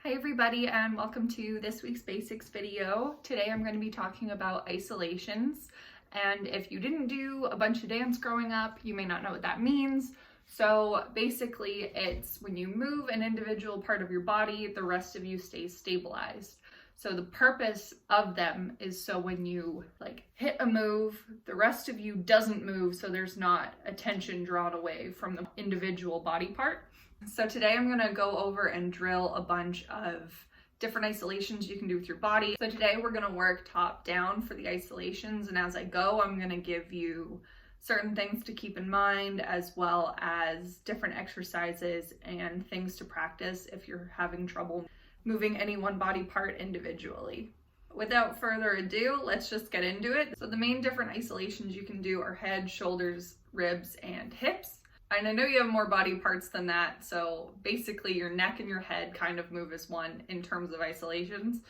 Hi everybody and welcome to this week's basics video. Today I'm going to be talking about isolations, and if you didn't do a bunch of dance growing up, you may not know what that means. So basically it's when you move an individual part of your body, the rest of you stays stabilized. So the purpose of them is so when you hit a move, the rest of you doesn't move, so there's not attention drawn away from the individual body part. So today I'm going to go over and drill a bunch of different isolations you can do with your body. So today we're going to work top down for the isolations, and as I go I'm going to give you certain things to keep in mind, as well as different exercises and things to practice if you're having trouble moving any one body part individually. Without further ado, let's just get into it. So the main different isolations you can do are head, shoulders, ribs, and hips. And I know you have more body parts than that, so basically your neck and your head kind of move as one in terms of isolations,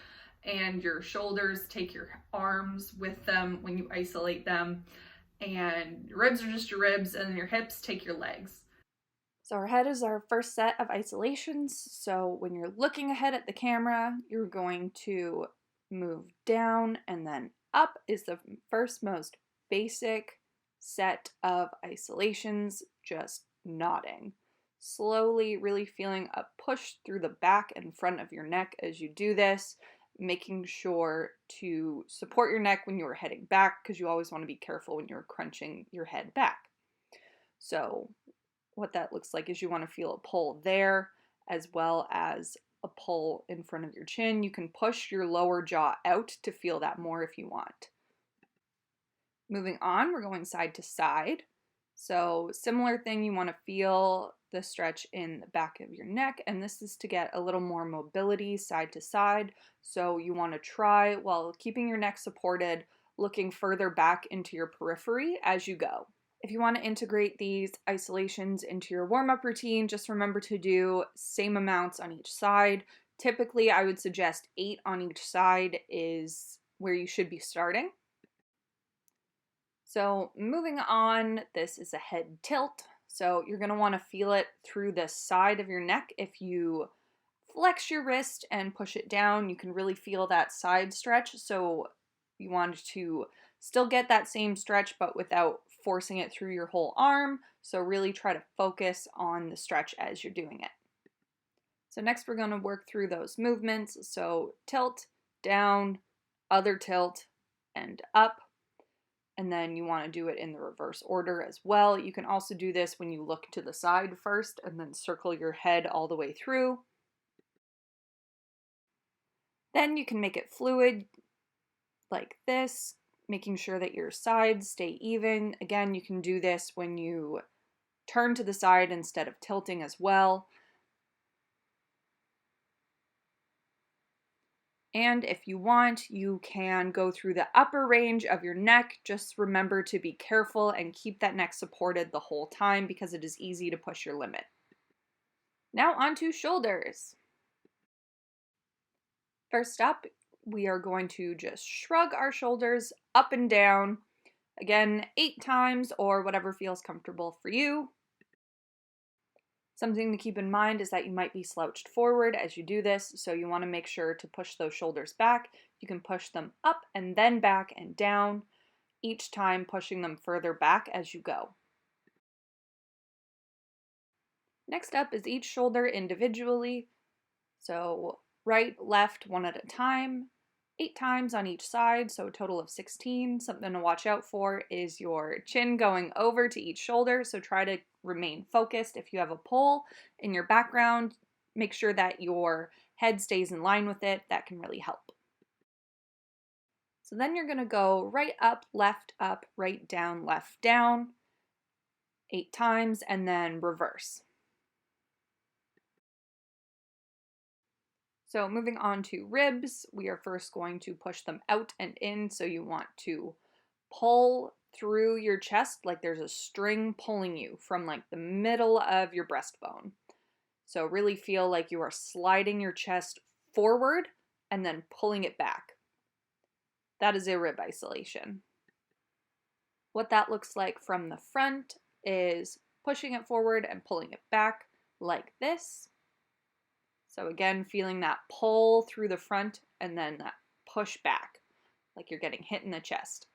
and your shoulders take your arms with them when you isolate them, and your ribs are just your ribs, and your hips take your legs. So our head is our first set of isolations. So when you're looking ahead at the camera, you're going to move down, and then up is the first most basic set of isolations, just nodding. Slowly, really feeling a push through the back and front of your neck as you do this, making sure to support your neck when you're heading back, because you always want to be careful when you're crunching your head back. So what that looks like is you want to feel a pull there, as well as a pull in front of your chin. You can push your lower jaw out to feel that more if you want. Moving on, we're going side to side. So similar thing, you want to feel the stretch in the back of your neck, and this is to get a little more mobility side to side. So you want to try, while keeping your neck supported, looking further back into your periphery as you go. If you want to integrate these isolations into your warm-up routine, just remember to do same amounts on each side. Typically, I would suggest 8 on each side is where you should be starting. So moving on, this is a head tilt. So you're going to want to feel it through the side of your neck. If you flex your wrist and push it down, you can really feel that side stretch. So you want to still get that same stretch, but without forcing it through your whole arm. So really try to focus on the stretch as you're doing it. So next we're going to work through those movements. So tilt, down, other tilt, and up. And then you want to do it in the reverse order as well. You can also do this when you look to the side first and then circle your head all the way through. Then you can make it fluid like this, making sure that your sides stay even. Again, you can do this when you turn to the side instead of tilting as well. And if you want, you can go through the upper range of your neck. Just remember to be careful and keep that neck supported the whole time, because it is easy to push your limit. Now onto shoulders. First up, we are going to just shrug our shoulders up and down. Again, 8 times or whatever feels comfortable for you. Something to keep in mind is that you might be slouched forward as you do this, so you want to make sure to push those shoulders back. You can push them up and then back and down, each time pushing them further back as you go. Next up is each shoulder individually. So right, left, one at a time, 8 times on each side, so a total of 16. Something to watch out for is your chin going over to each shoulder, so try to remain focused. If you have a pull in your background, make sure that your head stays in line with it. That can really help. So then you're going to go right up, right down, left down, 8 times, and then reverse. So moving on to ribs, we are first going to push them out and in. So you want to pull through your chest like there's a string pulling you from like the middle of your breastbone. So really feel like you are sliding your chest forward and then pulling it back. That is a rib isolation. What that looks like from the front is pushing it forward and pulling it back like this. So again, feeling that pull through the front and then that push back, like you're getting hit in the chest.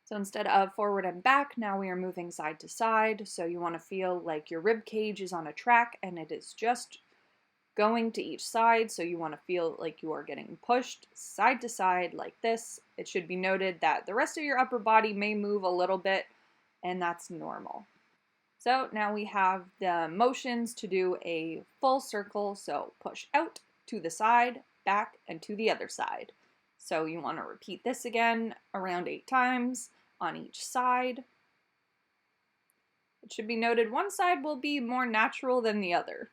So instead of forward and back, now we are moving side to side. So you want to feel like your rib cage is on a track and it is just going to each side. So you want to feel like you are getting pushed side to side like this. It should be noted that the rest of your upper body may move a little bit, and that's normal. So now we have the motions to do a full circle. So push out, to the side, back, and to the other side. So you want to repeat this again around 8 times on each side. It should be noted one side will be more natural than the other.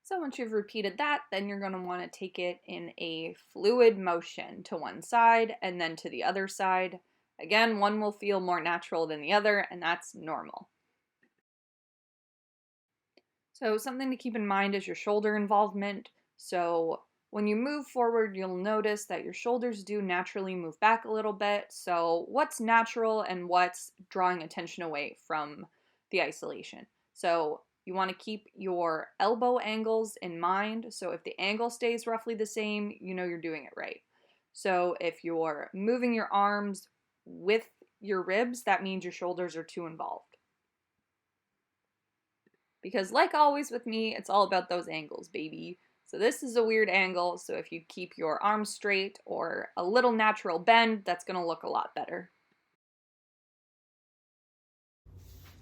So once you've repeated that, then you're going to want to take it in a fluid motion to one side and then to the other side. Again, one will feel more natural than the other, and that's normal. So something to keep in mind is your shoulder involvement. So when you move forward, you'll notice that your shoulders do naturally move back a little bit. So what's natural and what's drawing attention away from the isolation? So you want to keep your elbow angles in mind. So if the angle stays roughly the same, you know you're doing it right. So if you're moving your arms with your ribs, that means your shoulders are too involved. Because like always with me, it's all about those angles, baby. So this is a weird angle, so if you keep your arms straight or a little natural bend, that's going to look a lot better.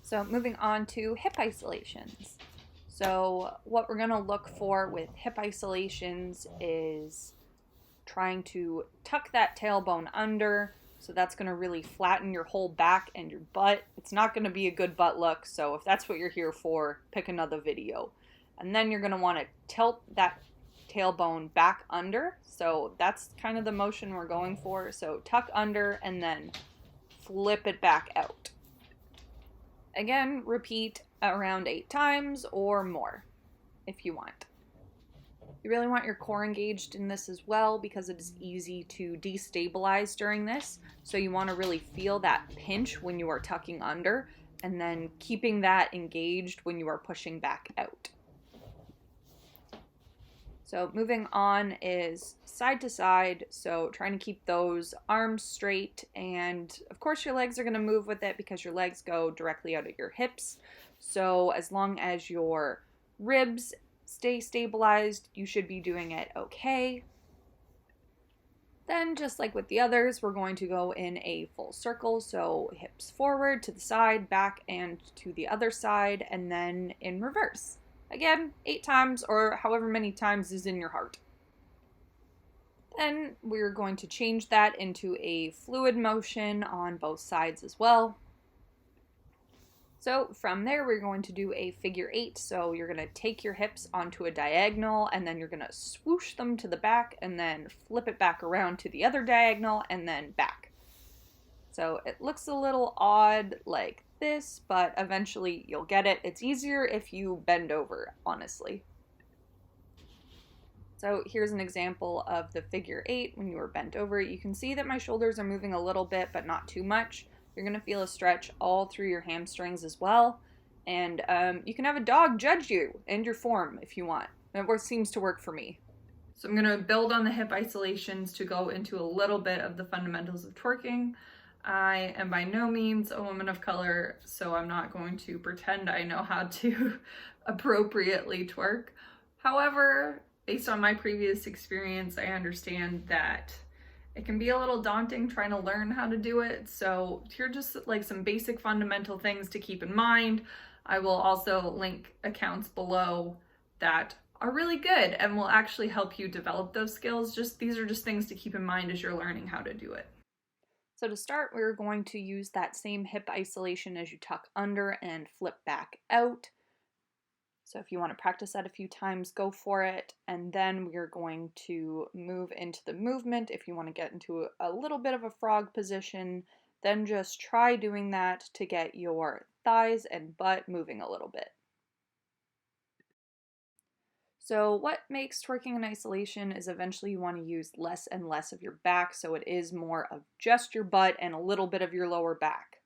So moving on to hip isolations. So what we're going to look for with hip isolations is trying to tuck that tailbone under. So that's going to really flatten your whole back and your butt. It's not going to be a good butt look, so if that's what you're here for, pick another video. And then you're going to want to tilt that tailbone back under. So that's kind of the motion we're going for. So tuck under and then flip it back out. Again, repeat around 8 times or more if you want. You really want your core engaged in this as well because it is easy to destabilize during this. So you want to really feel that pinch when you are tucking under and then keeping that engaged when you are pushing back out. So moving on is side to side. So trying to keep those arms straight, and of course your legs are going to move with it because your legs go directly out of your hips. So as long as your ribs stay stabilized, you should be doing it okay. Then just like with the others, we're going to go in a full circle. So hips forward, to the side, back, and to the other side, and then in reverse. Again, 8 times or however many times is in your heart. Then we're going to change that into a fluid motion on both sides as well. So from there, we're going to do a figure 8. So you're going to take your hips onto a diagonal and then you're going to swoosh them to the back and then flip it back around to the other diagonal and then back. So it looks a little odd like this, but eventually you'll get it. It's easier if you bend over, honestly. So here's an example of the figure 8 when you are bent over. You can see that my shoulders are moving a little bit, but not too much. You're going to feel a stretch all through your hamstrings as well. And you can have a dog judge you and your form if you want. It seems to work for me. So I'm going to build on the hip isolations to go into a little bit of the fundamentals of twerking. I am by no means a woman of color, so I'm not going to pretend I know how to appropriately twerk. However, based on my previous experience, I understand that it can be a little daunting trying to learn how to do it. So here are just like some basic fundamental things to keep in mind. I will also link accounts below that are really good and will actually help you develop those skills. These are just things to keep in mind as you're learning how to do it. So to start, we're going to use that same hip isolation as you tuck under and flip back out. So if you want to practice that a few times, go for it. And then we're going to move into the movement. If you want to get into a little bit of a frog position, then just try doing that to get your thighs and butt moving a little bit. So what makes twerking in isolation is eventually you want to use less and less of your back, so it is more of just your butt and a little bit of your lower back.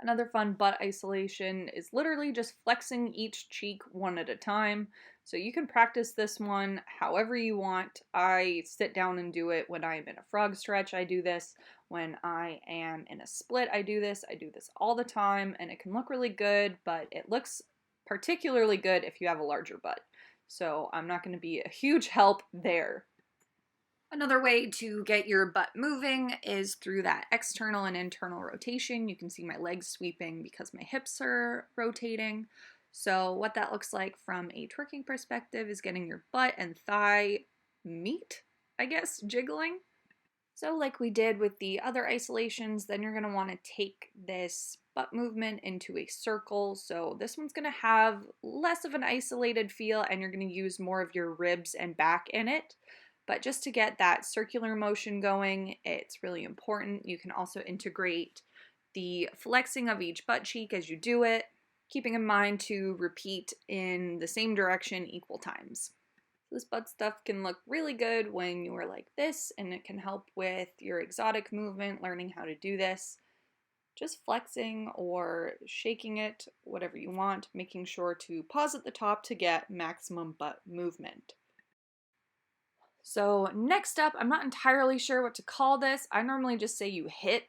Another fun butt isolation is literally just flexing each cheek one at a time. So you can practice this one however you want. I sit down and do it when I'm in a frog stretch. I do this when I am in a split. I do this. I do this all the time, and it can look really good, but it looks particularly good if you have a larger butt. So I'm not going to be a huge help there. Another way to get your butt moving is through that external and internal rotation. You can see my legs sweeping because my hips are rotating. So what that looks like from a twerking perspective is getting your butt and thigh meat, I guess, jiggling. So like we did with the other isolations, then you're going to want to take this butt movement into a circle. So this one's going to have less of an isolated feel, and you're going to use more of your ribs and back in it. But just to get that circular motion going, it's really important. You can also integrate the flexing of each butt cheek as you do it, keeping in mind to repeat in the same direction equal times. This butt stuff can look really good when you are like this, and it can help with your exotic movement, learning how to do this. Just flexing or shaking it, whatever you want, making sure to pause at the top to get maximum butt movement. So next up, I'm not entirely sure what to call this. I normally just say you hit.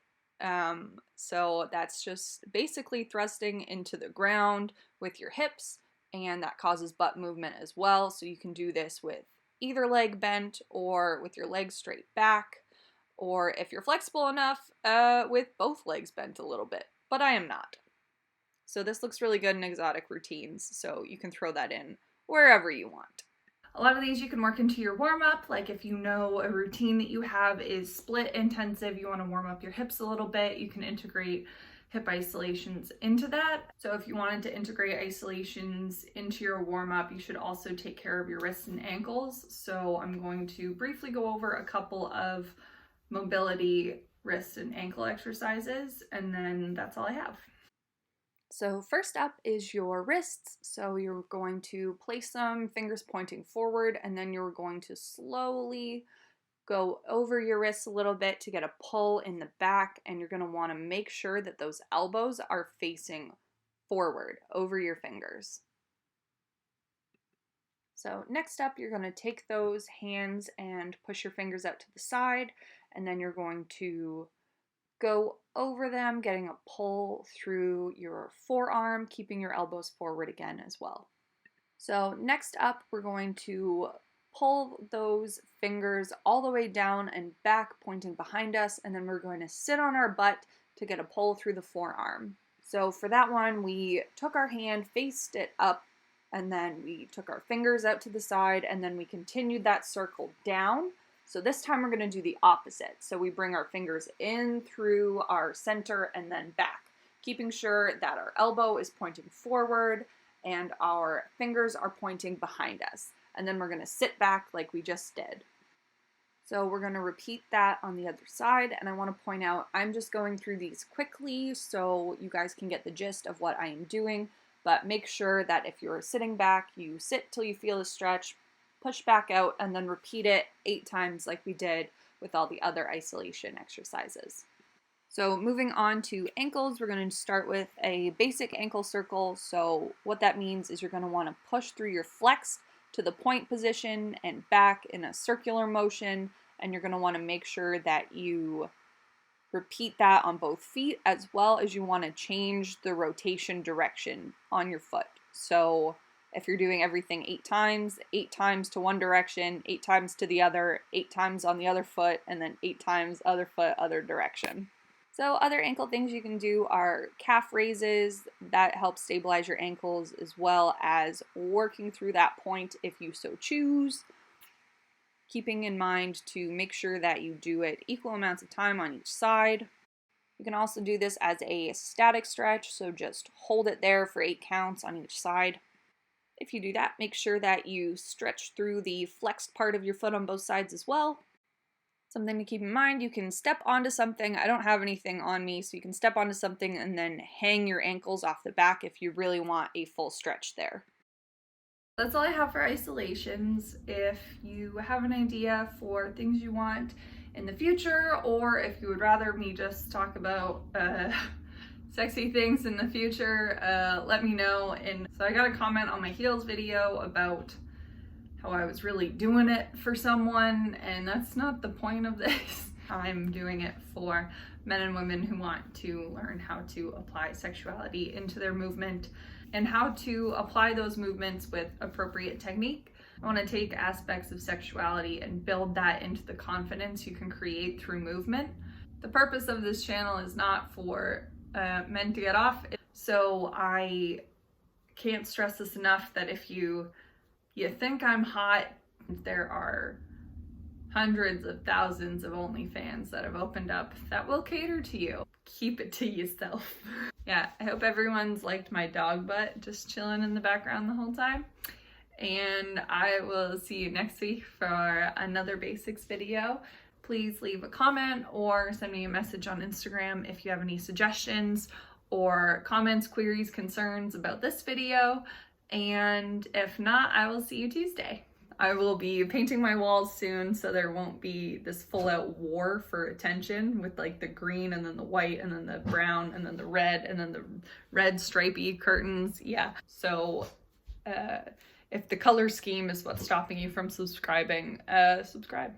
So that's just basically thrusting into the ground with your hips, and that causes butt movement as well. So you can do this with either leg bent or with your legs straight back, or if you're flexible enough, with both legs bent a little bit, but I am not. So this looks really good in exotic routines, so you can throw that in wherever you want. A lot of these you can work into your warm-up, like if you know a routine that you have is split intensive, you want to warm up your hips a little bit, you can integrate hip isolations into that. So if you wanted to integrate isolations into your warm-up, you should also take care of your wrists and ankles. So I'm going to briefly go over a couple of mobility wrist and ankle exercises, and then that's all I have. So first up is your wrists. So you're going to place them, fingers pointing forward, and then you're going to slowly go over your wrists a little bit to get a pull in the back, and you're going to want to make sure that those elbows are facing forward over your fingers. So next up, you're going to take those hands and push your fingers out to the side, and then you're going to go over them, getting a pull through your forearm, keeping your elbows forward again as well. So next up, we're going to pull those fingers all the way down and back, pointing behind us, and then we're going to sit on our butt to get a pull through the forearm. So for that one, we took our hand, faced it up, and then we took our fingers out to the side, and then we continued that circle down. So this time we're going to do the opposite. So we bring our fingers in through our center and then back, keeping sure that our elbow is pointing forward and our fingers are pointing behind us. And then we're going to sit back like we just did. So we're going to repeat that on the other side. And I want to point out, I'm just going through these quickly so you guys can get the gist of what I am doing. But make sure that if you're sitting back, you sit till you feel a stretch, push back out, and then repeat it 8 times like we did with all the other isolation exercises. So moving on to ankles, we're going to start with a basic ankle circle. So what that means is you're going to want to push through your flex to the point position and back in a circular motion, and you're going to want to make sure that you repeat that on both feet, as well as you want to change the rotation direction on your foot. So if you're doing everything 8 times to one direction, 8 times to the other, 8 times on the other foot, and then 8 times other foot, other direction. So other ankle things you can do are calf raises. That helps stabilize your ankles, as well as working through that point if you so choose. Keeping in mind to make sure that you do it equal amounts of time on each side. You can also do this as a static stretch, so just hold it there for 8 counts on each side. If you do that, make sure that you stretch through the flexed part of your foot on both sides as well. Something to keep in mind, you can step onto something. I don't have anything on me, so you can step onto something and then hang your ankles off the back if you really want a full stretch there. That's all I have for isolations. If you have an idea for things you want in the future, or if you would rather me just talk about sexy things in the future, let me know. And so I got a comment on my heels video about how I was really doing it for someone, and that's not the point of this. I'm doing it for men and women who want to learn how to apply sexuality into their movement and how to apply those movements with appropriate technique. I want to take aspects of sexuality and build that into the confidence you can create through movement. The purpose of this channel is not for men to get off, so I can't stress this enough that if you think I'm hot, there are hundreds of thousands of OnlyFans that have opened up that will cater to you. Keep it to yourself. Yeah, I hope everyone's liked my dog butt just chilling in the background the whole time. And I will see you next week for another basics video. Please leave a comment or send me a message on Instagram if you have any suggestions or comments, queries, concerns about this video. And if not, I will see you Tuesday. I will be painting my walls soon, so there won't be this full-out war for attention with like the green and then the white and then the brown and then the red and then the red stripy curtains. Yeah, so if the color scheme is what's stopping you from subscribing, subscribe.